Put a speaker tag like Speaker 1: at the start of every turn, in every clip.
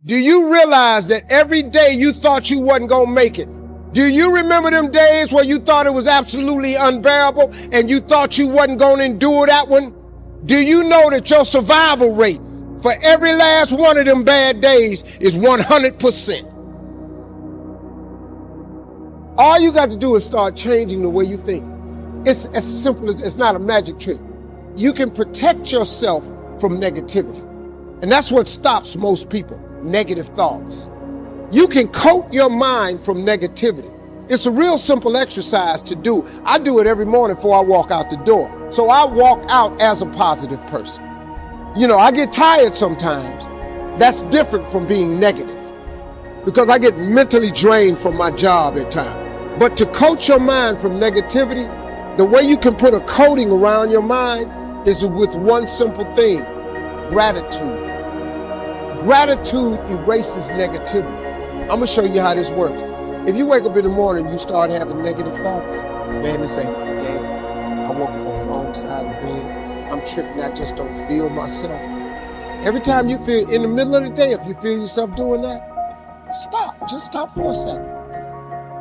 Speaker 1: Do you realize that every day you thought you wasn't gonna make it? Do you remember them days where you thought it was absolutely unbearable and you thought you wasn't gonna endure that one? Do you know that your survival rate for every last one of them bad days is 100%? All you got to do is start changing the way you think. It's as simple as, it's not a magic trick. You can protect yourself from negativity. And that's what stops most people, negative thoughts. You can coat your mind from negativity. It's a real simple exercise to do. I do it every morning before I walk out the door. So I walk out as a positive person. You know, I get tired sometimes. That's different from being negative because I get mentally drained from my job at times. But to coat your mind from negativity, the way you can put a coating around your mind is with one simple thing: gratitude. Gratitude erases negativity. I'm gonna show you how this works. If you wake up in the morning and you start having negative thoughts, man, this ain't my day. I woke up on the wrong side of the bed. I'm tripping, I just don't feel myself. Every time you feel, in the middle of the day, if you feel yourself doing that, stop, just stop for a second.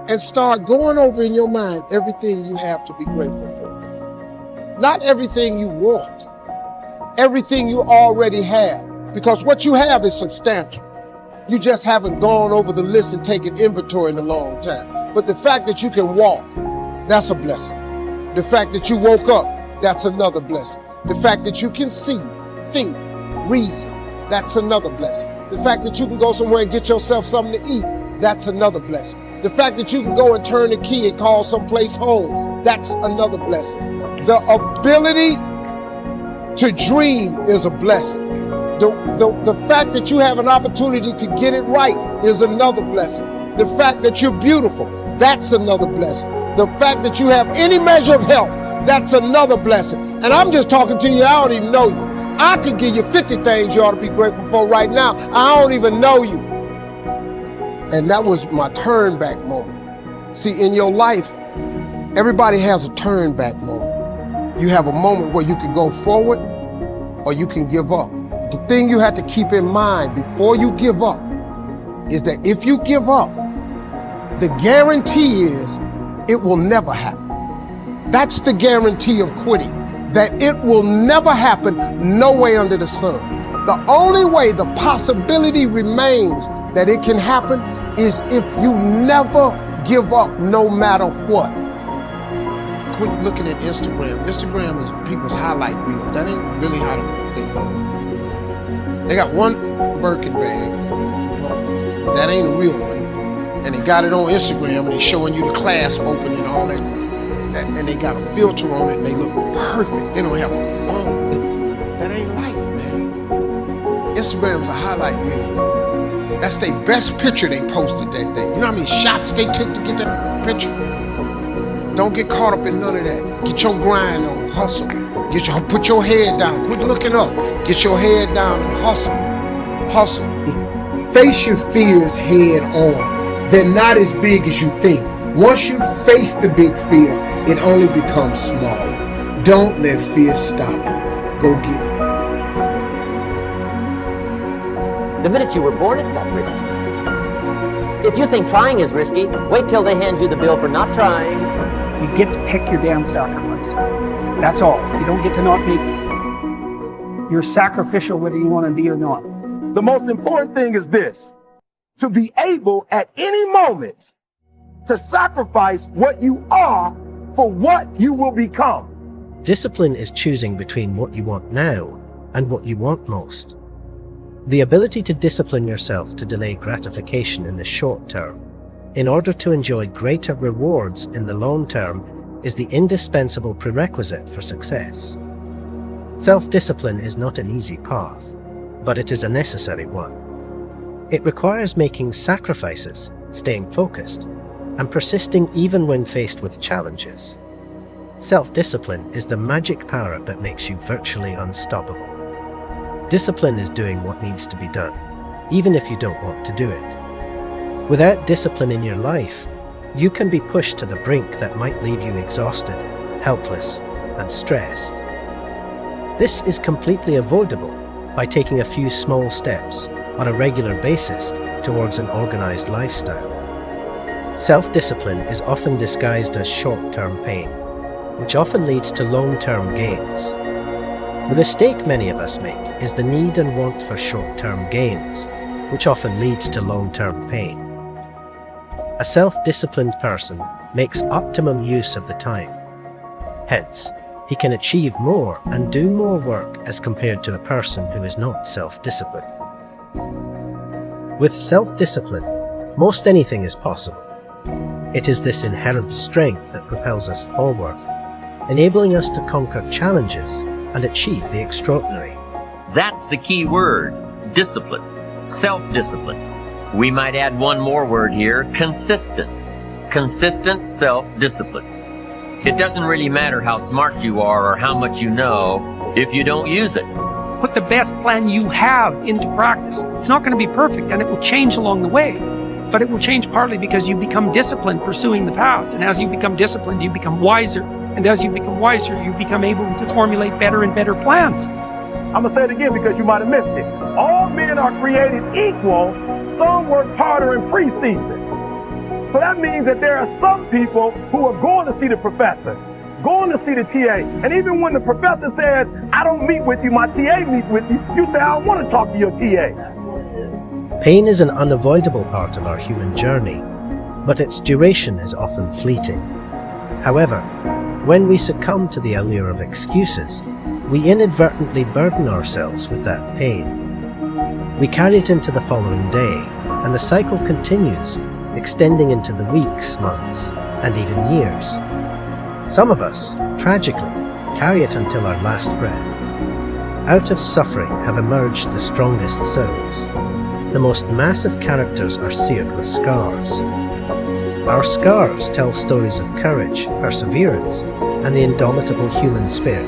Speaker 1: And start going over in your mind everything you have to be grateful for. Not everything you want, everything you already have. Because what you have is substantial. You just haven't gone over the list and taken inventory in a long time. But the fact that you can walk, that's a blessing. The fact that you woke up, that's another blessing. The fact that you can see, think, reason, that's another blessing. The fact that you can go somewhere and get yourself something to eat, that's another blessing. The fact that you can go and turn the key and call someplace home, that's another blessing. The ability to dream is a blessing. The fact that you have an opportunity to get it right is another blessing. The fact that you're beautiful, that's another blessing. The fact that you have any measure of health, that's another blessing. And I'm just talking to you, I don't even know you. I could give you 50 things you ought to be grateful for right now. I don't even know you. And that was my turn back moment. See, in your life, everybody has a turn back moment. You have a moment where you can go forward or you can give up. The thing you have to keep in mind before you give up is that if you give up, the guarantee is it will never happen. That's the guarantee of quitting, that it will never happen no way under the sun. The only way the possibility remains that it can happen is if you never give up no matter what. Quit looking at Instagram. Instagram is people's highlight reel. That ain't really how they look. They got one Birkin bag. That ain't a real one. And they got it on Instagram and they showing you the clasp open and all that. And they got a filter on it and they look perfect. They don't have a bump. That ain't life, man. Instagram's a highlight reel. That's their best picture they posted that day. You know how many shots they took to get that picture? Don't get caught up in none of that. Get your grind on, hustle. Put your head down, quit looking up. Get your head down and hustle. Hustle. Face your fears head on. They're not as big as you think. Once you face the big fear, it only becomes smaller. Don't let fear stop you. Go get it.
Speaker 2: The minute you were born, it got risky. If you think trying is risky, wait till they hand you the bill for not trying.
Speaker 3: You get to pick your damn sacrifice. That's all. You don't get to not make it. You're sacrificial whether you want to be or not.
Speaker 4: The most important thing is this: to be able at any moment to sacrifice what you are for what you will become.
Speaker 5: Discipline is choosing between what you want now and what you want most. The ability to discipline yourself to delay gratification in the short term in order to enjoy greater rewards in the long term is the indispensable prerequisite for success. Self-discipline is not an easy path, but it is a necessary one. It requires making sacrifices, staying focused, and persisting even when faced with challenges. Self-discipline is the magic power that makes you virtually unstoppable. Discipline is doing what needs to be done, even if you don't want to do it. Without discipline in your life, you can be pushed to the brink that might leave you exhausted, helpless, and stressed. This is completely avoidable by taking a few small steps on a regular basis towards an organized lifestyle. Self-discipline is often disguised as short-term pain, which often leads to long-term gains. The mistake many of us make is the need and want for short-term gains, which often leads to long-term pain. A self-disciplined person makes optimum use of the time. Hence, he can achieve more and do more work as compared to a person who is not self-disciplined. With self-discipline, most anything is possible. It is this inherent strength that propels us forward, enabling us to conquer challenges and achieve the extraordinary.
Speaker 2: That's the key word, discipline, self-discipline. We might add one more word here, consistent. Consistent self-discipline. It doesn't really matter how smart you are or how much you know if you don't use it.
Speaker 3: Put the best plan you have into practice. It's not going to be perfect, and it will change along the way. But it will change partly because you become disciplined pursuing the path. And as you become disciplined, you become wiser. And as you become wiser, you become able to formulate better and better plans.
Speaker 4: I'm going to say it again because you might have missed it. All men are created equal. Some work harder in preseason. So that means that there are some people who are going to see the professor, going to see the TA. And even when the professor says, I don't meet with you, my TA meet with you, you say, I don't want to talk to your TA.
Speaker 5: Pain is an unavoidable part of our human journey, but its duration is often fleeting. However, when we succumb to the allure of excuses, we inadvertently burden ourselves with that pain. We carry it into the following day, and the cycle continues, extending into the weeks, months, and even years. Some of us, tragically, carry it until our last breath. Out of suffering have emerged the strongest souls. The most massive characters are seared with scars. Our scars tell stories of courage, perseverance, and the indomitable human spirit.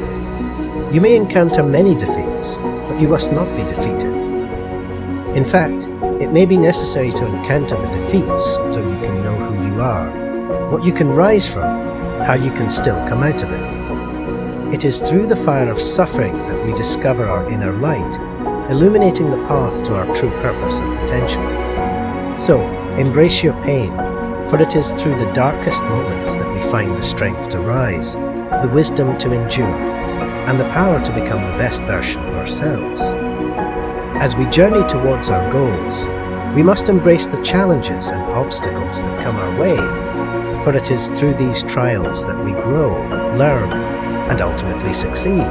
Speaker 5: You may encounter many defeats, but you must not be defeated. In fact, it may be necessary to encounter the defeats so you can know who you are, what you can rise from, how you can still come out of it. It is through the fire of suffering that we discover our inner light, illuminating the path to our true purpose and potential. So, embrace your pain, for it is through the darkest moments that we find the strength to rise, the wisdom to endure, and the power to become the best version of ourselves. As we journey towards our goals, we must embrace the challenges and obstacles that come our way, for it is through these trials that we grow, learn, and ultimately succeed.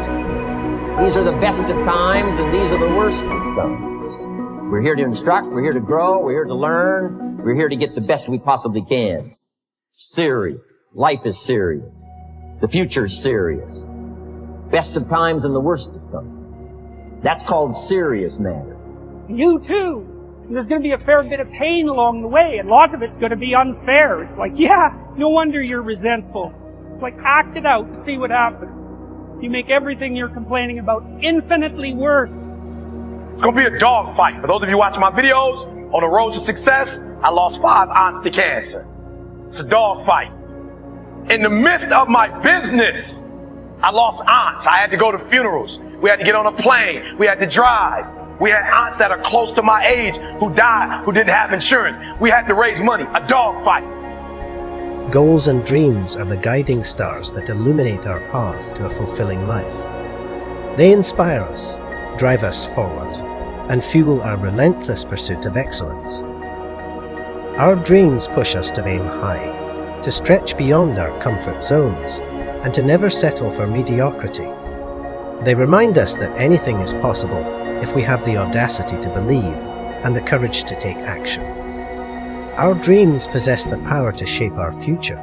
Speaker 2: These are the best of times, and these are the worst of times. We're here to instruct, we're here to grow, we're here to learn, we're here to get the best we possibly can. Serious. Life is serious. The future is serious. Best of times and the worst of times. That's called serious matter.
Speaker 3: You too. There's going to be a fair bit of pain along the way, and lots of it's going to be unfair. It's like, yeah, no wonder you're resentful. It's like, act it out and see what happens. You make everything you're complaining about infinitely worse.
Speaker 4: It's going to be a dog fight. For those of you watching my videos, on the road to success, I lost 5 aunts to cancer. It's a dog fight. In the midst of my business, I lost aunts. I had to go to funerals. We had to get on a plane. We had to drive. We had aunts that are close to my age who died, who didn't have insurance. We had to raise money. A dog fight.
Speaker 5: Goals and dreams are the guiding stars that illuminate our path to a fulfilling life. They inspire us, drive us forward, and fuel our relentless pursuit of excellence. Our dreams push us to aim high, to stretch beyond our comfort zones, and to never settle for mediocrity. They remind us that anything is possible if we have the audacity to believe and the courage to take action. Our dreams possess the power to shape our future,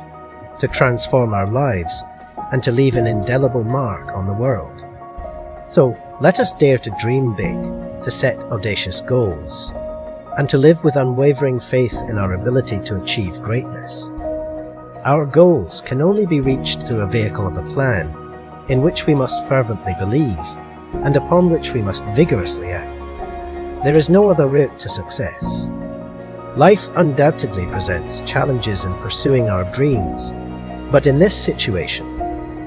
Speaker 5: to transform our lives, and to leave an indelible mark on the world. So let us dare to dream big, to set audacious goals, and to live with unwavering faith in our ability to achieve greatness. Our goals can only be reached through a vehicle of a plan, in which we must fervently believe, and upon which we must vigorously act. There is no other route to success. Life undoubtedly presents challenges in pursuing our dreams, but in this situation,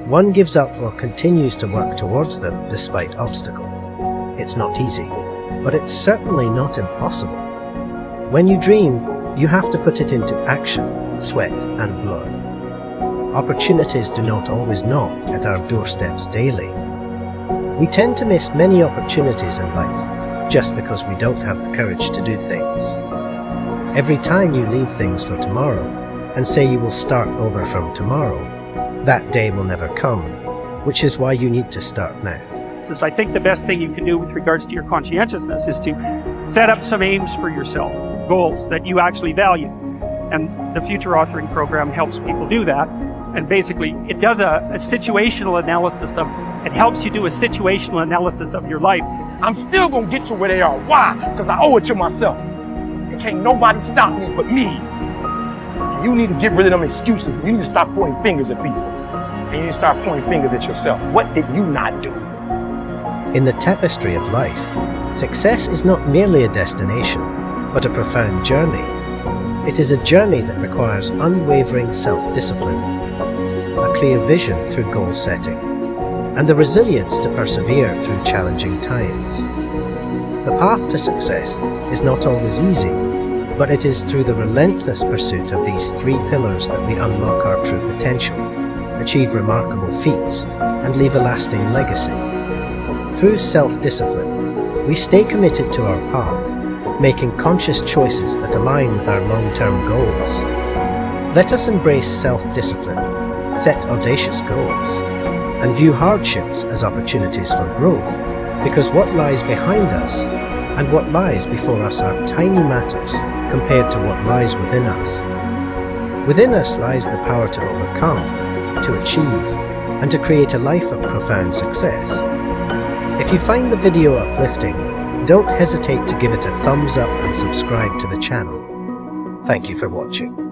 Speaker 5: one gives up or continues to work towards them despite obstacles. It's not easy. but it's certainly not impossible. When you dream, you have to put it into action, sweat and blood. Opportunities do not always knock at our doorsteps daily. We tend to miss many opportunities in life just because we don't have the courage to do things. Every time you leave things for tomorrow and say you will start over from tomorrow, that day will never come, which is why you need to start now.
Speaker 3: I think the best thing you can do with regards to your conscientiousness is to set up some aims for yourself, goals that you actually value. And the Future Authoring Program helps people do that. And basically, it does a situational analysis it helps you do a situational analysis of your life.
Speaker 4: I'm still gonna get to where they are. Why? Because I owe it to myself. And can't nobody stop me but me. And you need to get rid of them excuses. You need to stop pointing fingers at people. And you need to start pointing fingers at yourself. What did you not do?
Speaker 5: In the tapestry of life, success is not merely a destination, but a profound journey. It is a journey that requires unwavering self-discipline, a clear vision through goal setting, and the resilience to persevere through challenging times. The path to success is not always easy, but it is through the relentless pursuit of these three pillars that we unlock our true potential, achieve remarkable feats, and leave a lasting legacy. Through self-discipline, we stay committed to our path, making conscious choices that align with our long-term goals. Let us embrace self-discipline, set audacious goals, and view hardships as opportunities for growth, because what lies behind us and what lies before us are tiny matters compared to what lies within us. Within us lies the power to overcome, to achieve, and to create a life of profound success. If you find the video uplifting, don't hesitate to give it a thumbs up and subscribe to the channel. Thank you for watching.